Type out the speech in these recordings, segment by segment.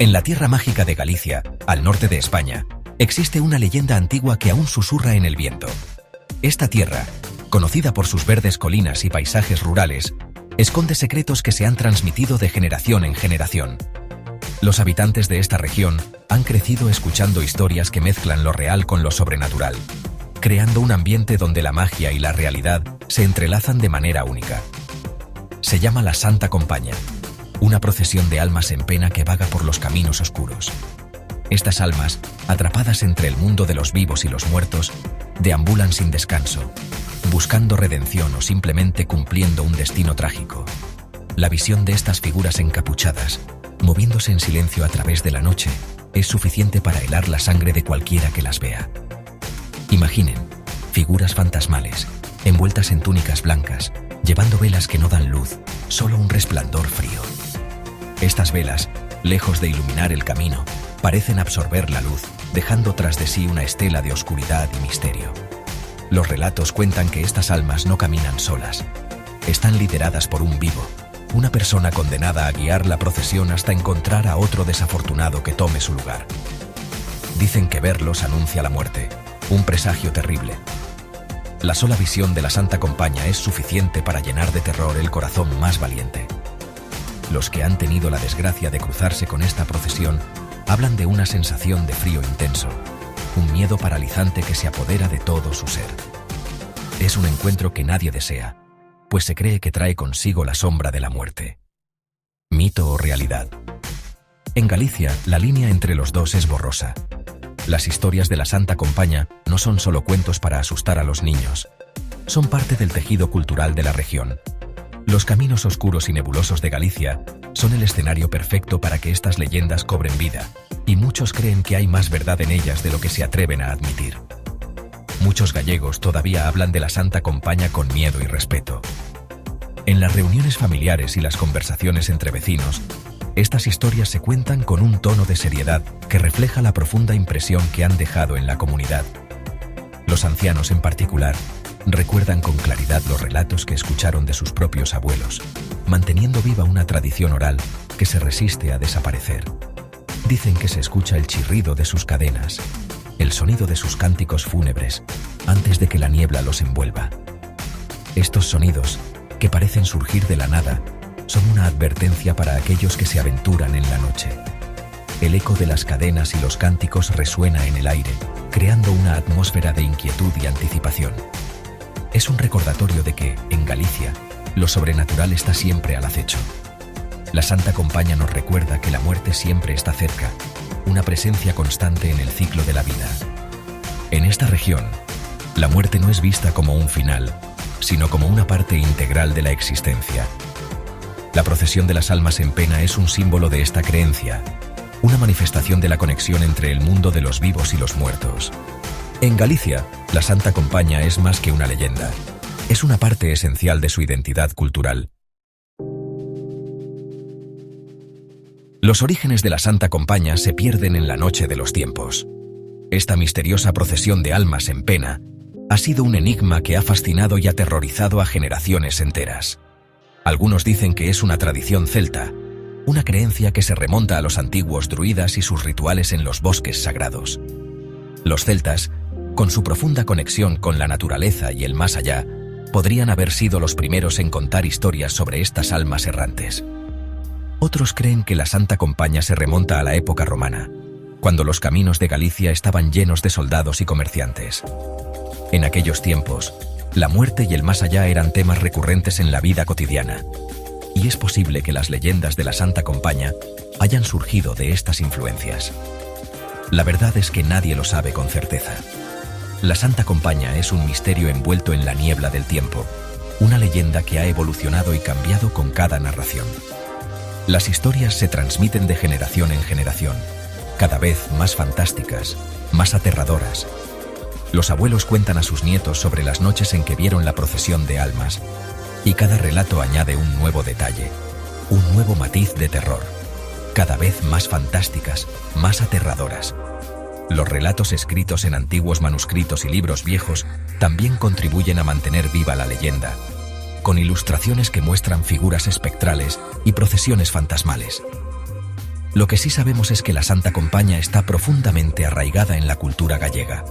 En la tierra mágica de Galicia, al norte de España, existe una leyenda antigua que aún susurra en el viento. Esta tierra, conocida por sus verdes colinas y paisajes rurales, esconde secretos que se han transmitido de generación en generación. Los habitantes de esta región han crecido escuchando historias que mezclan lo real con lo sobrenatural, creando un ambiente donde la magia y la realidad se entrelazan de manera única. Se llama la Santa Compaña, una procesión de almas en pena que vaga por los caminos oscuros. Estas almas, atrapadas entre el mundo de los vivos y los muertos, deambulan sin descanso, buscando redención o simplemente cumpliendo un destino trágico. La visión de estas figuras encapuchadas, moviéndose en silencio a través de la noche, es suficiente para helar la sangre de cualquiera que las vea. Imaginen, figuras fantasmales, envueltas en túnicas blancas, llevando velas que no dan luz, solo un resplandor frío. Estas velas, lejos de iluminar el camino, parecen absorber la luz, dejando tras de sí una estela de oscuridad y misterio. Los relatos cuentan que estas almas no caminan solas. Están lideradas por un vivo, una persona condenada a guiar la procesión hasta encontrar a otro desafortunado que tome su lugar. Dicen que verlos anuncia la muerte, un presagio terrible. La sola visión de la Santa Compaña es suficiente para llenar de terror el corazón más valiente. Los que han tenido la desgracia de cruzarse con esta procesión hablan de una sensación de frío intenso, un miedo paralizante que se apodera de todo su ser. Es un encuentro que nadie desea, pues se cree que trae consigo la sombra de la muerte. ¿Mito o realidad? En Galicia, la línea entre los dos es borrosa. Las historias de la Santa Compaña no son solo cuentos para asustar a los niños. Son parte del tejido cultural de la región. Los caminos oscuros y nebulosos de Galicia son el escenario perfecto para que estas leyendas cobren vida, y muchos creen que hay más verdad en ellas de lo que se atreven a admitir. Muchos gallegos todavía hablan de la Santa Compaña con miedo y respeto. En las reuniones familiares y las conversaciones entre vecinos, estas historias se cuentan con un tono de seriedad que refleja la profunda impresión que han dejado en la comunidad. Los ancianos en particular recuerdan con claridad los relatos que escucharon de sus propios abuelos, manteniendo viva una tradición oral que se resiste a desaparecer. Dicen que se escucha el chirrido de sus cadenas, el sonido de sus cánticos fúnebres, antes de que la niebla los envuelva. Estos sonidos, que parecen surgir de la nada, son una advertencia para aquellos que se aventuran en la noche. El eco de las cadenas y los cánticos resuena en el aire, creando una atmósfera de inquietud y anticipación. Es un recordatorio de que, en Galicia, lo sobrenatural está siempre al acecho. La Santa Compaña nos recuerda que la muerte siempre está cerca, una presencia constante en el ciclo de la vida. En esta región, la muerte no es vista como un final, sino como una parte integral de la existencia. La procesión de las almas en pena es un símbolo de esta creencia, una manifestación de la conexión entre el mundo de los vivos y los muertos. En Galicia, la Santa Compaña es más que una leyenda, es una parte esencial de su identidad cultural. Los orígenes de la Santa Compaña se pierden en la noche de los tiempos. Esta misteriosa procesión de almas en pena ha sido un enigma que ha fascinado y aterrorizado a generaciones enteras. Algunos dicen que es una tradición celta, una creencia que se remonta a los antiguos druidas y sus rituales en los bosques sagrados. Los celtas, con su profunda conexión con la naturaleza y el más allá, podrían haber sido los primeros en contar historias sobre estas almas errantes. Otros creen que la Santa Compaña se remonta a la época romana, cuando los caminos de Galicia estaban llenos de soldados y comerciantes. En aquellos tiempos, la muerte y el más allá eran temas recurrentes en la vida cotidiana, y es posible que las leyendas de la Santa Compaña hayan surgido de estas influencias. La verdad es que nadie lo sabe con certeza. La Santa Compaña es un misterio envuelto en la niebla del tiempo, una leyenda que ha evolucionado y cambiado con cada narración. Las historias se transmiten de generación en generación, cada vez más fantásticas, más aterradoras. Los abuelos cuentan a sus nietos sobre las noches en que vieron la procesión de almas, y cada relato añade un nuevo detalle, un nuevo matiz de terror, cada vez más fantásticas, más aterradoras. Los relatos escritos en antiguos manuscritos y libros viejos también contribuyen a mantener viva la leyenda, con ilustraciones que muestran figuras espectrales y procesiones fantasmales. Lo que sí sabemos es que la Santa Compaña está profundamente arraigada en la cultura gallega.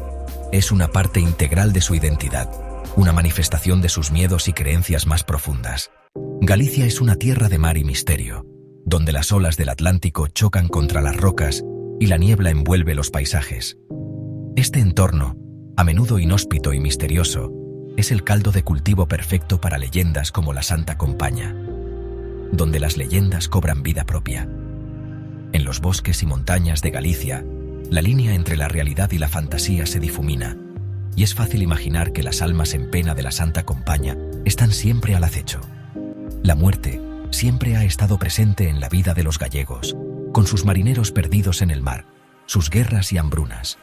Es una parte integral de su identidad, una manifestación de sus miedos y creencias más profundas. Galicia es una tierra de mar y misterio, donde las olas del Atlántico chocan contra las rocas y la niebla envuelve los paisajes. Este entorno, a menudo inhóspito y misterioso, es el caldo de cultivo perfecto para leyendas como la Santa Compaña, donde las leyendas cobran vida propia. En los bosques y montañas de Galicia, la línea entre la realidad y la fantasía se difumina, y es fácil imaginar que las almas en pena de la Santa Compaña están siempre al acecho. La muerte siempre ha estado presente en la vida de los gallegos, con sus marineros perdidos en el mar, sus guerras y hambrunas.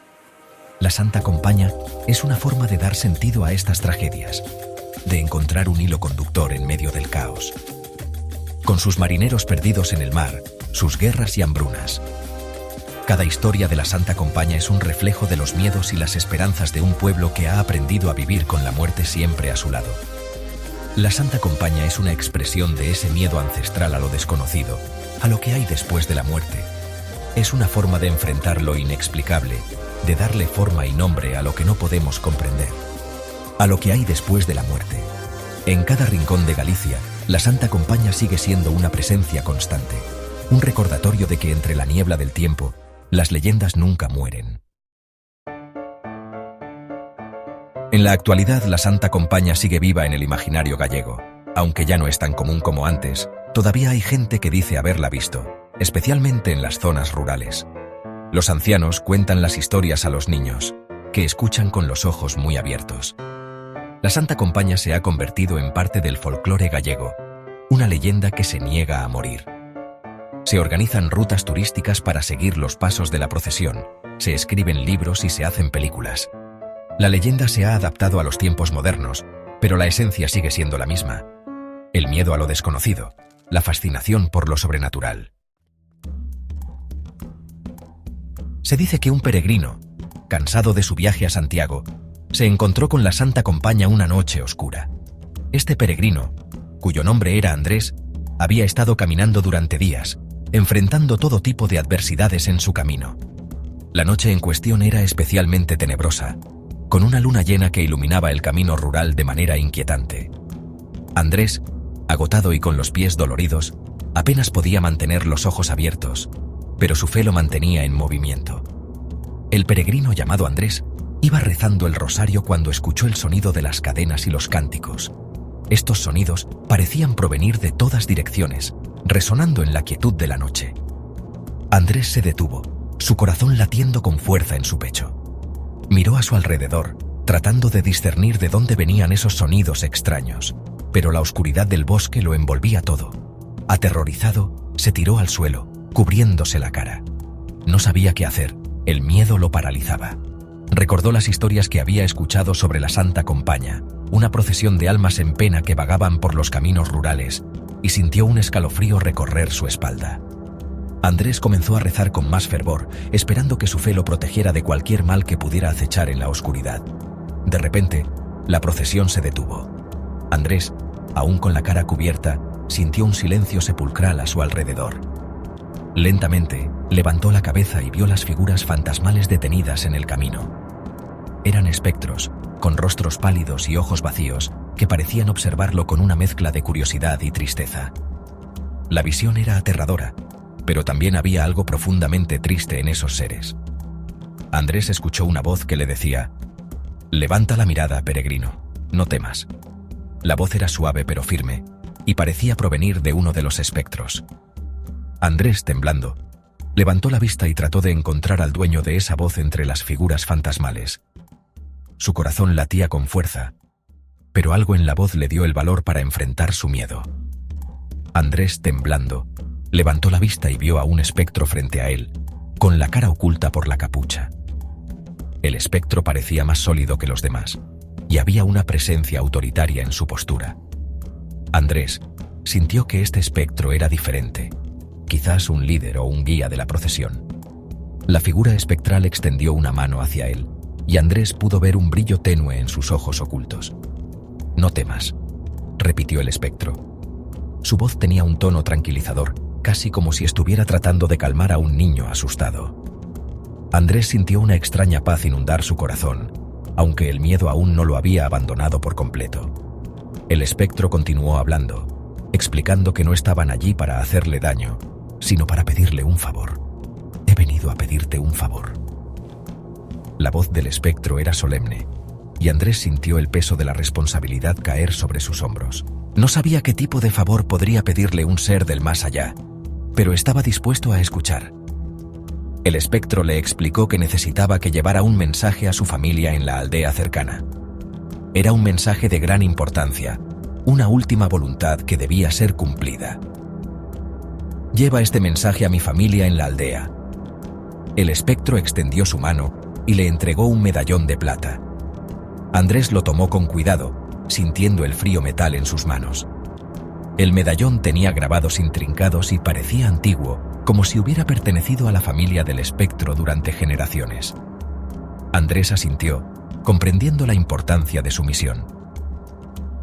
La Santa Compaña es una forma de dar sentido a estas tragedias, de encontrar un hilo conductor en medio del caos. Con sus marineros perdidos en el mar, sus guerras y hambrunas. Cada historia de la Santa Compaña es un reflejo de los miedos y las esperanzas de un pueblo que ha aprendido a vivir con la muerte siempre a su lado. La Santa Compaña es una expresión de ese miedo ancestral a lo desconocido, a lo que hay después de la muerte. Es una forma de enfrentar lo inexplicable, de darle forma y nombre a lo que no podemos comprender, a lo que hay después de la muerte. En cada rincón de Galicia, la Santa Compaña sigue siendo una presencia constante, un recordatorio de que entre la niebla del tiempo, las leyendas nunca mueren. En la actualidad, la Santa Compaña sigue viva en el imaginario gallego. Aunque ya no es tan común como antes, todavía hay gente que dice haberla visto, especialmente en las zonas rurales. Los ancianos cuentan las historias a los niños, que escuchan con los ojos muy abiertos. La Santa Compaña se ha convertido en parte del folclore gallego, una leyenda que se niega a morir. Se organizan rutas turísticas para seguir los pasos de la procesión, se escriben libros y se hacen películas. La leyenda se ha adaptado a los tiempos modernos, pero la esencia sigue siendo la misma. El miedo a lo desconocido, la fascinación por lo sobrenatural. Se dice que un peregrino, cansado de su viaje a Santiago, se encontró con la Santa Compaña una noche oscura. Este peregrino, cuyo nombre era Andrés, había estado caminando durante días, enfrentando todo tipo de adversidades en su camino. La noche en cuestión era especialmente tenebrosa, con una luna llena que iluminaba el camino rural de manera inquietante. Andrés, agotado y con los pies doloridos, apenas podía mantener los ojos abiertos, pero su fe lo mantenía en movimiento. El peregrino llamado Andrés iba rezando el rosario cuando escuchó el sonido de las cadenas y los cánticos. Estos sonidos parecían provenir de todas direcciones, resonando en la quietud de la noche. Andrés se detuvo, su corazón latiendo con fuerza en su pecho. Miró a su alrededor, tratando de discernir de dónde venían esos sonidos extraños, pero la oscuridad del bosque lo envolvía todo. Aterrorizado, se tiró al suelo, cubriéndose la cara. No sabía qué hacer, el miedo lo paralizaba. Recordó las historias que había escuchado sobre la Santa Compaña, una procesión de almas en pena que vagaban por los caminos rurales, y sintió un escalofrío recorrer su espalda. Andrés comenzó a rezar con más fervor, esperando que su fe lo protegiera de cualquier mal que pudiera acechar en la oscuridad. De repente, la procesión se detuvo. Andrés, aún con la cara cubierta, sintió un silencio sepulcral a su alrededor. Lentamente, levantó la cabeza y vio las figuras fantasmales detenidas en el camino. Eran espectros, con rostros pálidos y ojos vacíos, que parecían observarlo con una mezcla de curiosidad y tristeza. La visión era aterradora, pero también había algo profundamente triste en esos seres. Andrés escuchó una voz que le decía: «Levanta la mirada, peregrino, no temas». La voz era suave pero firme, y parecía provenir de uno de los espectros. Andrés, temblando, levantó la vista y trató de encontrar al dueño de esa voz entre las figuras fantasmales. Su corazón latía con fuerza, pero algo en la voz le dio el valor para enfrentar su miedo. Andrés, temblando, levantó la vista y vio a un espectro frente a él, con la cara oculta por la capucha. El espectro parecía más sólido que los demás, y había una presencia autoritaria en su postura. Andrés sintió que este espectro era diferente, quizás un líder o un guía de la procesión. La figura espectral extendió una mano hacia él, y Andrés pudo ver un brillo tenue en sus ojos ocultos. «No temas», repitió el espectro. Su voz tenía un tono tranquilizador, casi como si estuviera tratando de calmar a un niño asustado. Andrés sintió una extraña paz inundar su corazón, aunque el miedo aún no lo había abandonado por completo. El espectro continuó hablando, explicando que no estaban allí para hacerle daño, sino para pedirle un favor. He venido a pedirte un favor. La voz del espectro era solemne, y Andrés sintió el peso de la responsabilidad caer sobre sus hombros. No sabía qué tipo de favor podría pedirle un ser del más allá, pero estaba dispuesto a escuchar. El espectro le explicó que necesitaba que llevara un mensaje a su familia en la aldea cercana. Era un mensaje de gran importancia, una última voluntad que debía ser cumplida. Lleva este mensaje a mi familia en la aldea. El espectro extendió su mano y le entregó un medallón de plata. Andrés lo tomó con cuidado, sintiendo el frío metal en sus manos. El medallón tenía grabados intrincados y parecía antiguo, como si hubiera pertenecido a la familia del espectro durante generaciones. Andrés asintió, comprendiendo la importancia de su misión.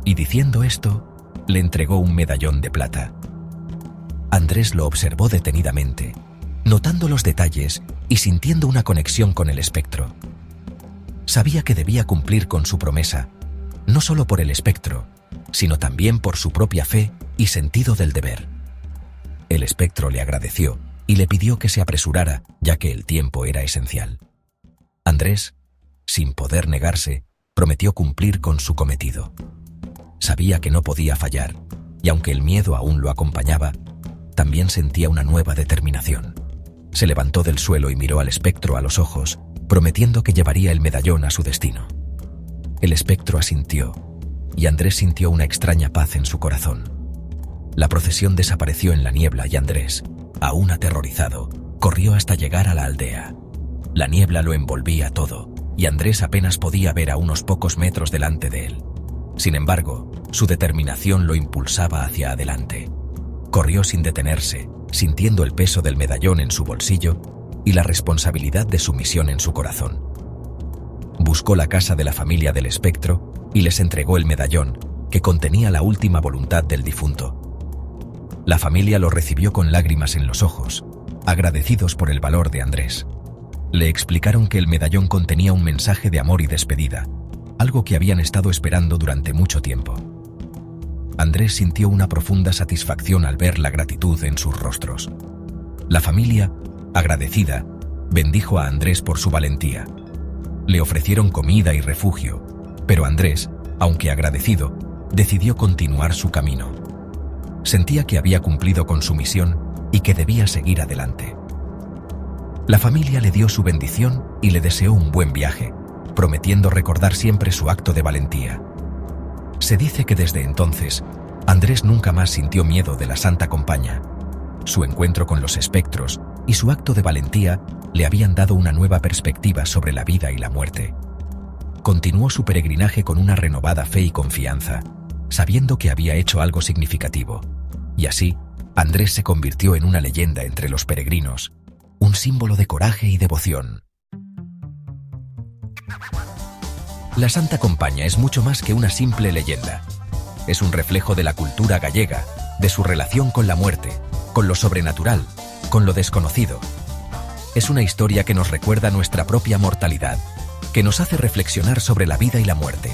Y diciendo esto, le entregó un medallón de plata. Andrés lo observó detenidamente, notando los detalles y sintiendo una conexión con el espectro. Sabía que debía cumplir con su promesa, no solo por el espectro, sino también por su propia fe y sentido del deber. El espectro le agradeció y le pidió que se apresurara, ya que el tiempo era esencial. Andrés, sin poder negarse, prometió cumplir con su cometido. Sabía que no podía fallar, y aunque el miedo aún lo acompañaba, también sentía una nueva determinación. Se levantó del suelo y miró al espectro a los ojos, prometiendo que llevaría el medallón a su destino. El espectro asintió, y Andrés sintió una extraña paz en su corazón. La procesión desapareció en la niebla y Andrés, aún aterrorizado, corrió hasta llegar a la aldea. La niebla lo envolvía todo, y Andrés apenas podía ver a unos pocos metros delante de él. Sin embargo, su determinación lo impulsaba hacia adelante. Corrió sin detenerse, sintiendo el peso del medallón en su bolsillo y la responsabilidad de su misión en su corazón. Buscó la casa de la familia del espectro y les entregó el medallón, que contenía la última voluntad del difunto. La familia lo recibió con lágrimas en los ojos, agradecidos por el valor de Andrés. Le explicaron que el medallón contenía un mensaje de amor y despedida, algo que habían estado esperando durante mucho tiempo. Andrés sintió una profunda satisfacción al ver la gratitud en sus rostros. La familia, agradecida, bendijo a Andrés por su valentía. Le ofrecieron comida y refugio, pero Andrés, aunque agradecido, decidió continuar su camino. Sentía que había cumplido con su misión y que debía seguir adelante. La familia le dio su bendición y le deseó un buen viaje, prometiendo recordar siempre su acto de valentía. Se dice que desde entonces, Andrés nunca más sintió miedo de la Santa Compaña. Su encuentro con los espectros y su acto de valentía le habían dado una nueva perspectiva sobre la vida y la muerte. Continuó su peregrinaje con una renovada fe y confianza, sabiendo que había hecho algo significativo. Y así, Andrés se convirtió en una leyenda entre los peregrinos, un símbolo de coraje y devoción. La Santa Compaña es mucho más que una simple leyenda. Es un reflejo de la cultura gallega, de su relación con la muerte, con lo sobrenatural, con lo desconocido. Es una historia que nos recuerda nuestra propia mortalidad, que nos hace reflexionar sobre la vida y la muerte.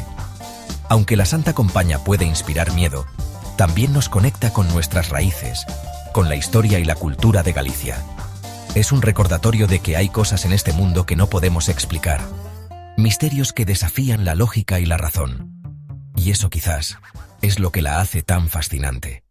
Aunque la Santa Compaña puede inspirar miedo, también nos conecta con nuestras raíces, con la historia y la cultura de Galicia. Es un recordatorio de que hay cosas en este mundo que no podemos explicar, misterios que desafían la lógica y la razón. Y eso quizás es lo que la hace tan fascinante.